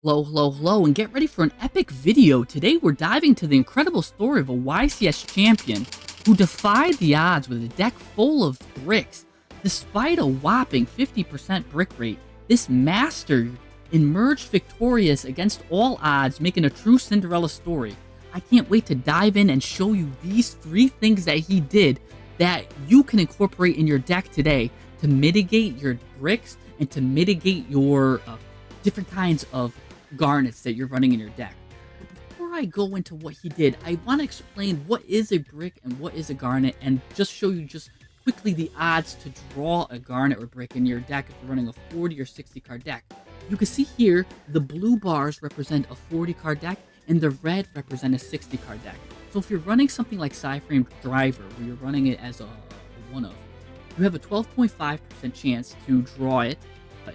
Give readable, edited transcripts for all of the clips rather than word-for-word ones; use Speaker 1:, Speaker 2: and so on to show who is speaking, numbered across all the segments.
Speaker 1: Hello, hello, hello, and get ready for an epic video. Today we're diving into the incredible story of a YCS champion who defied the odds with a deck full of bricks. Despite a whopping 50% brick rate, this master emerged victorious against all odds, making a true Cinderella story. I can't wait to dive in and show you these 3 things that he did that you can incorporate in your deck today to mitigate your bricks and to mitigate your different kinds of garnets that you're running in your deck. But before I go into what he did, I want to explain what is a brick and what is a garnet, and just show you just quickly the odds to draw a garnet or brick in your deck if you're running a 40 or 60 card deck. You can see here the blue bars represent a 40 card deck and the red represent a 60 card deck. So if you're running something like Cyframe Driver, where you're running it as a one-of, you have a 12.5% chance to draw it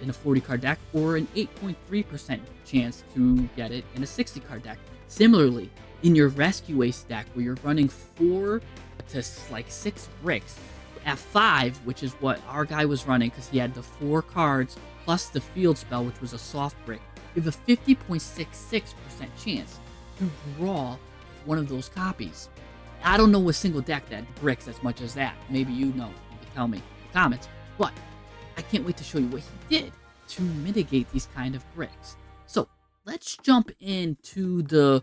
Speaker 1: in a 40 card deck, or an 8.3% chance to get it in a 60 card deck. Similarly, in your Rescue Ace deck, where you're running 4 to like 6 bricks, at 5, which is what our guy was running because he had the 4 cards plus the field spell, which was a soft brick, you have a 50.66% chance to draw one of those copies. I don't know a single deck that bricks as much as that. Maybe you know. You can tell me in the comments. But I can't wait to show you what he did to mitigate these kind of bricks. So let's jump into the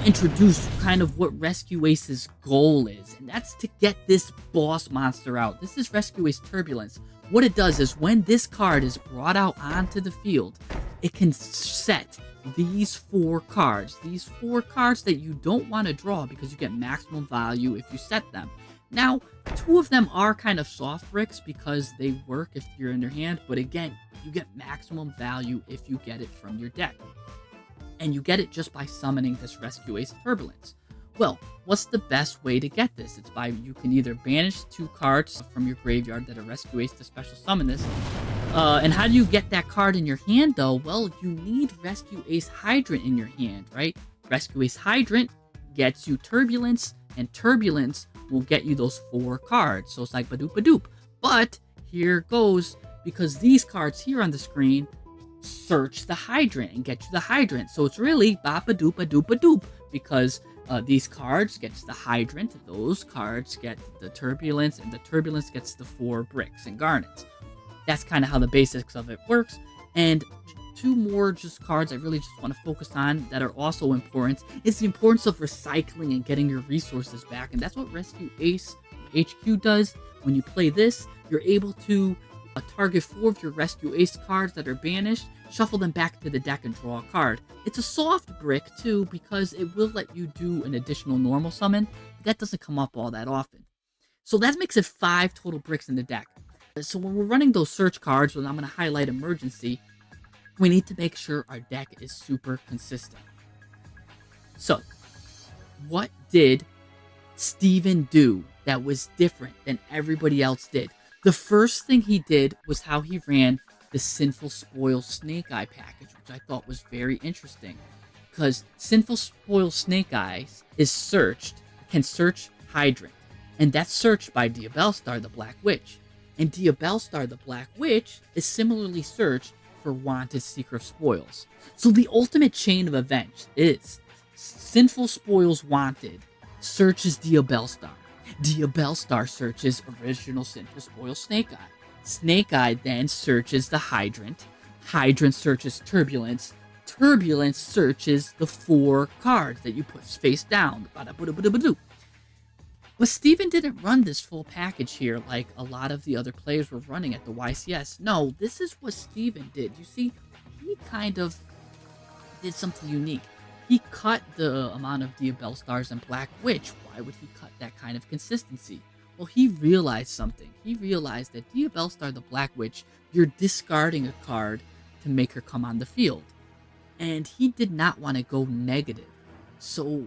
Speaker 1: introduce kind of what Rescue Ace's goal is, and that's to get this boss monster out. This is Rescue Ace Turbulence. What it does is when this card is brought out onto the field, it can set these 4 cards. These 4 cards that you don't want to draw because you get maximum value if you set them. Now, 2 of them are kind of soft bricks because they work if you're in your hand, but again, you get maximum value if you get it from your deck. And you get it just by summoning this Rescue Ace Turbulence. Well, what's the best way to get this? It's by, you can either banish 2 cards from your graveyard that are Rescue Ace to special summon this. And how do you get that card in your hand, though? Well, you need Rescue Ace Hydrant in your hand, right? Rescue Ace Hydrant gets you Turbulence, and Turbulence will get you those 4 cards. So it's like ba-doop-a-doop. But here goes, because these cards here on the screen search the Hydrant and get you the Hydrant. So it's really ba-ba-doop-a-doop-a-doop, because these cards gets the Hydrant, those cards get the Turbulence, and the Turbulence gets the 4 bricks and garnets. That's kind of how the basics of it works. And 2 more just cards I really just want to focus on that are also important is the importance of recycling and getting your resources back. And that's what Rescue Ace HQ does. When you play this, you're able to target 4 of your Rescue Ace cards that are banished, shuffle them back to the deck, and draw a card. It's a soft brick too, because it will let you do an additional normal summon. That doesn't come up all that often. So that makes it 5 total bricks in the deck. So when we're running those search cards, when I'm going to highlight Emergency, we need to make sure our deck is super consistent. So, what did Steven do that was different than everybody else did? The first thing he did was how he ran the Sinful Spoil Snake Eye package, which I thought was very interesting. Because Sinful Spoil Snake Eyes is can search Hydrant. And that's searched by Diabellstar the Black Witch. And Diabellstar the Black Witch is similarly searched for Wanted Seeker of Spoils. So the ultimate chain of events is Sinful Spoils Wanted searches Diabellstar. Diabellstar searches original Sinful Spoils Snake Eye. Snake Eye then searches the Hydrant. Hydrant searches Turbulence. Turbulence searches the 4 cards that you put face down. But Steven didn't run this full package here like a lot of the other players were running at the YCS. No, this is what Steven did. You see, he kind of did something unique. He cut the amount of Diabellstars and Black Witch. Why would he cut that kind of consistency? Well, he realized something. He realized that Diabellstar the Black Witch, you're discarding a card to make her come on the field. And he did not want to go negative. So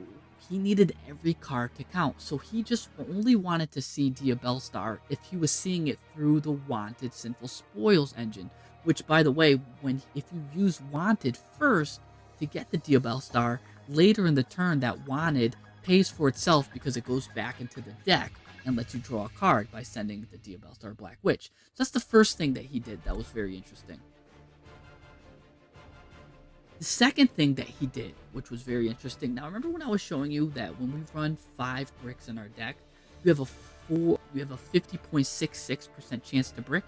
Speaker 1: he needed every card to count. So he just only wanted to see Diabellstar if he was seeing it through the Wanted Sinful Spoils engine. Which, by the way, if you use Wanted first to get the Diabellstar, later in the turn that Wanted pays for itself because it goes back into the deck and lets you draw a card by sending the Diabellstar Black Witch. So that's the first thing that he did that was very interesting. The second thing that he did, which was very interesting. Now, remember when I was showing you that when we run 5 bricks in our deck, you have a 50.66% chance to brick?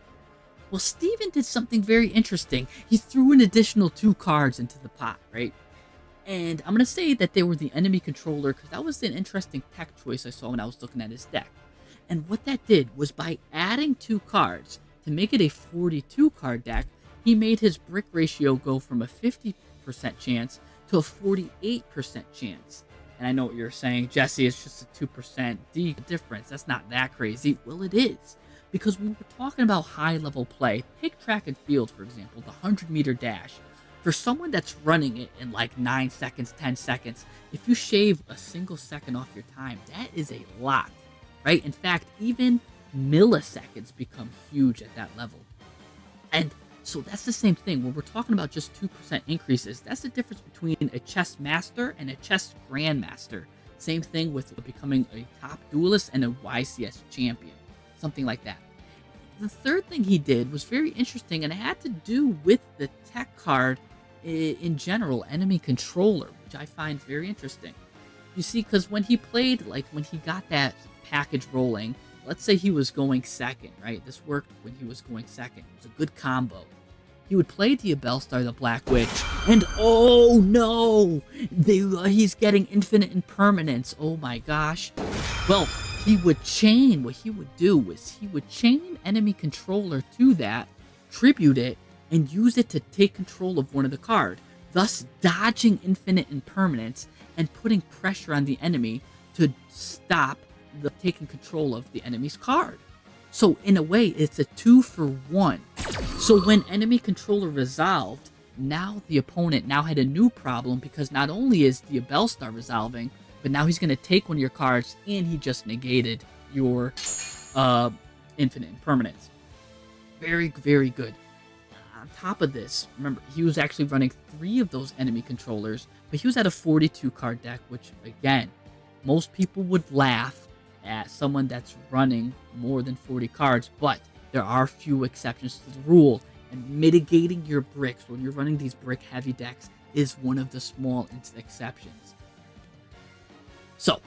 Speaker 1: Well, Steven did something very interesting. He threw an additional 2 cards into the pot, right? And I'm going to say that they were the enemy controller because that was an interesting tech choice I saw when I was looking at his deck. And what that did was by adding 2 cards to make it a 42 card deck, he made his brick ratio go from a 50% chance to a 48% chance. And I know what you're saying, Jesse, it's just a 2% difference. That's not that crazy. Well, it is. Because when we're talking about high-level play, take track and field, for example, the 100-meter dash. For someone that's running it in like 9 seconds, 10 seconds, if you shave a single second off your time, that is a lot, right? In fact, even milliseconds become huge at that level. And so that's the same thing. When we're talking about just 2% increases, that's the difference between a chess master and a chess grandmaster. Same thing with becoming a top duelist and a YCS champion. Something like that. The third thing he did was very interesting, and it had to do with the tech card in general, enemy controller, which I find very interesting. You see, because when he played, like when he got that package rolling, let's say he was going second, right? This worked when he was going second. It was a good combo. He would play Diabellstar the Black Witch, and oh no! He's getting infinite impermanence. Oh my gosh. Well, he would chain, what he would do was he would chain enemy controller to that, tribute it, and use it to take control of one of the card, thus dodging infinite impermanence and putting pressure on the enemy to stop the taking control of the enemy's card. So in a way, it's a 2-for-1. So when enemy controller resolved, now the opponent now had a new problem because not only is Diabellstar resolving, but now he's going to take one of your cards and he just negated your infinite impermanence. Very, very good. On top of this, remember, he was actually running 3 of those enemy controllers, but he was at a 42 card deck, which again, most people would laugh at someone that's running more than 40 cards, but there are few exceptions to the rule, and mitigating your bricks when you're running these brick heavy decks is one of the small exceptions. So,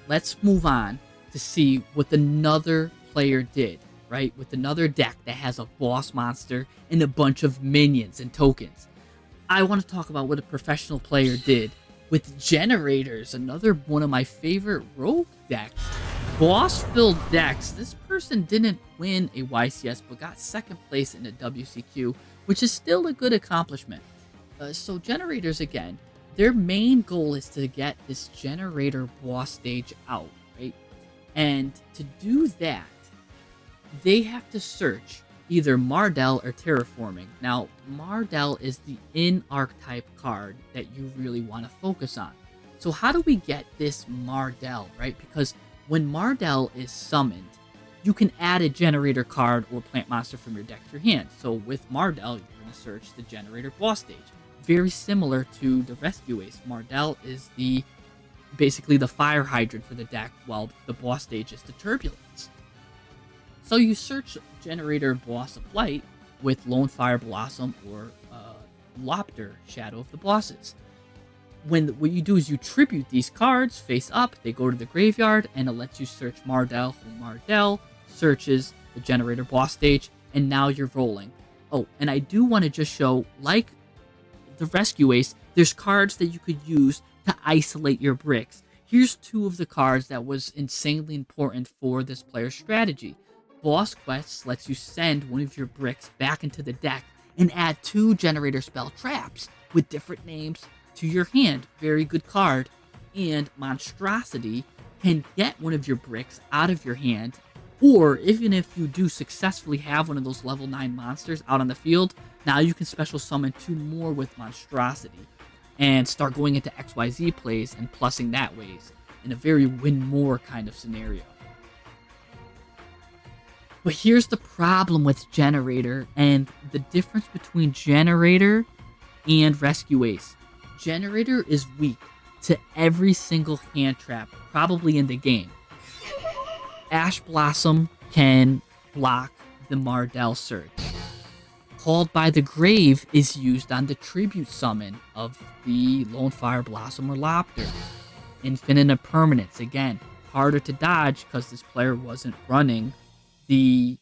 Speaker 1: let's move on to see what another player did, right? With another deck that has a boss monster and a bunch of minions and tokens. I want to talk about what a professional player did with generators, another one of my favorite rogue decks. Boss-filled decks. This person didn't win a YCS, but got second place in a WCQ, which is still a good accomplishment. So generators, again, their main goal is to get this generator boss stage out, right? And to do that, they have to search either Mardell or Terraforming. Now, Mardell is the in-archetype card that you really want to focus on. So how do we get this Mardell, right? Because when Mardell is summoned, you can add a generator card or plant monster from your deck to your hand. So with Mardell, you're going to search the generator boss stage. Very similar to the Rescue Ace. Mardell is basically the fire hydrant for the deck, while the boss stage is the turbulence. So you search generator boss of flight with Lone Fire Blossom or Lopter, Shadow of the Bosses. What you do is you tribute these cards face up, they go to the graveyard, and it lets you search Mardell. Mardell searches the generator boss stage, and now you're rolling. Oh, and I do want to just show, like the Rescue Ace, there's cards that you could use to isolate your bricks. Here's 2 of the cards that was insanely important for this player's strategy. Boss Quests lets you send one of your bricks back into the deck and add 2 generator spell traps with different names to your hand. Very good card. And Monstrosity can get one of your bricks out of your hand, or even if you do successfully have one of those level 9 monsters out on the field, now you can special summon 2 more with Monstrosity and start going into XYZ plays and plussing that ways in a very win more kind of scenario. But here's the problem with Generator and the difference between Generator and Rescue Ace. Generator is weak to every single hand trap probably in the game. Ash Blossom can block the Mardell search. Called by the Grave is used on the tribute summon of the Lone Fire Blossom or Lopter. Infinite Impermanence, again, harder to dodge because this player wasn't running the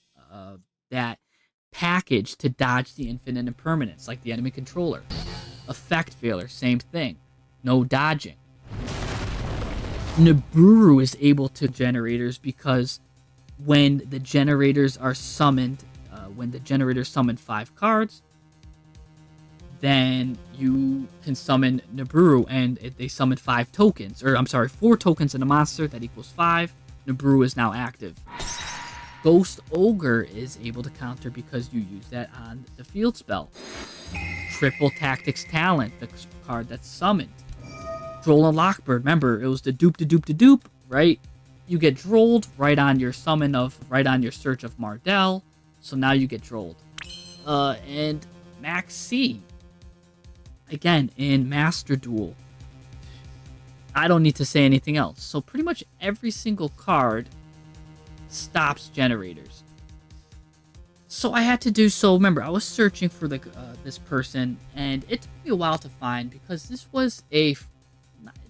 Speaker 1: that package to dodge the Infinite Impermanence, like the enemy controller. Effect Failure, same thing, no dodging. Nibiru is able to generators because when the generators are summoned, when the generators summon 5 cards, then you can summon Nibiru, and if they summon 5 tokens, or I'm sorry, 4 tokens in a monster, that equals 5. Nibiru is now active. Ghost Ogre is able to counter because you use that on the field spell. Triple Tactics Talent, the card that's summoned. Droll and Lockbird, remember, it was the dupe, right? You get drolled right on your summon of, right on your search of Mardell, so now you get drolled. And Max C, again, in Masterduel. I don't need to say anything else. So pretty much every single card stops generators. So I had to do so. Remember, I was searching for this person, and it took me a while to find because this was a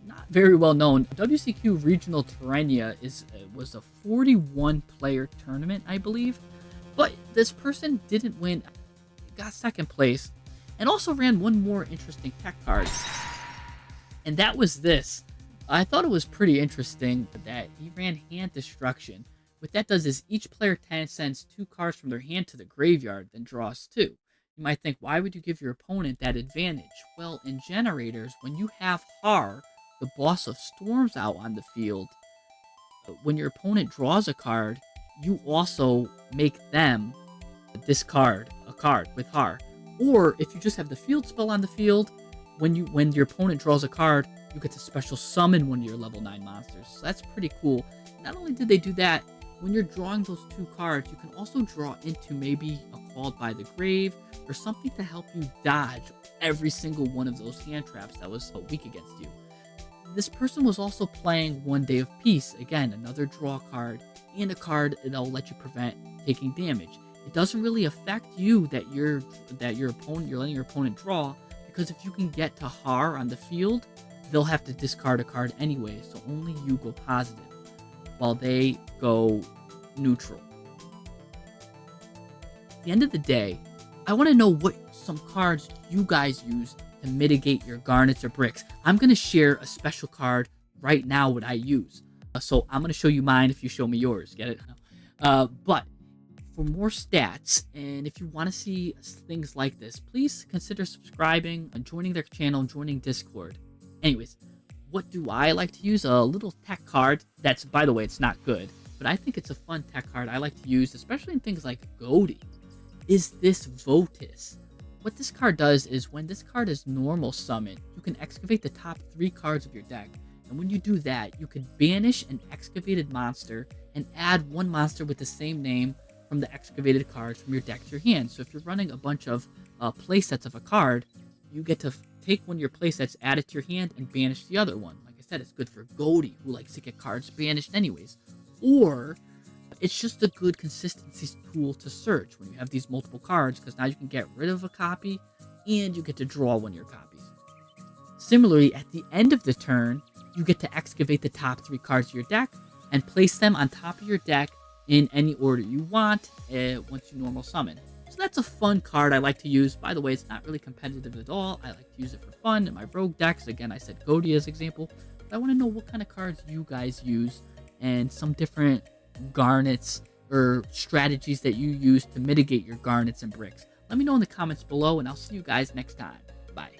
Speaker 1: not very well known WCQ Regional Terrania was a 41 player tournament, I believe. But this person didn't win, got second place, and also ran one more interesting tech card. And that was this. I thought it was pretty interesting that he ran Hand Destruction. What that does is each player sends 2 cards from their hand to the graveyard, then draws 2. You might think, why would you give your opponent that advantage? Well, in generators, when you have Har, the boss of Storms, out on the field, when your opponent draws a card, you also make them discard a card with Har. Or if you just have the field spell on the field, when your opponent draws a card, you get to special summon one of your level 9 monsters. So that's pretty cool. Not only did they do that, when you're drawing those 2 cards, you can also draw into maybe a Called by the Grave or something to help you dodge every single one of those hand traps that was weak against you. This person was also playing One Day of Peace, again, another draw card, and a card that'll let you prevent taking damage. It doesn't really affect you that you're letting your opponent draw, because if you can get to Har on the field, they'll have to discard a card anyway, so only you go positive, while they go neutral. At the end of the day, I want to know what some cards you guys use to mitigate your garnets or bricks. I'm going to share a special card right now what I use. So I'm going to show you mine if you show me yours. Get it? But for more stats, and if you want to see things like this, please consider subscribing and joining their channel and joining Discord. Anyways, what do I like to use? A little tech card that's, by the way, it's not good, but I think it's a fun tech card I like to use, especially in things like Goaty, is this Votis. What this card does is when this card is normal summon, you can excavate the top 3 cards of your deck. And when you do that, you can banish an excavated monster and add 1 monster with the same name from the excavated cards from your deck to your hand. So if you're running a bunch of playsets of a card, you get to take one of your playsets, add it to your hand, and banish the other one. Like I said, it's good for Goaty, who likes to get cards banished anyways. Or it's just a good consistency tool to search when you have these multiple cards, because now you can get rid of a copy and you get to draw one of your copies. Similarly, at the end of the turn, you get to excavate the top 3 cards of your deck and place them on top of your deck in any order you want once you normal summon. So that's a fun card I like to use. By the way, it's not really competitive at all. I like to use it for fun in my rogue decks. Again, I said Goaty as example. But I want to know what kind of cards you guys use and some different garnets or strategies that you use to mitigate your garnets and bricks. Let me know in the comments below, and I'll see you guys next time. Bye.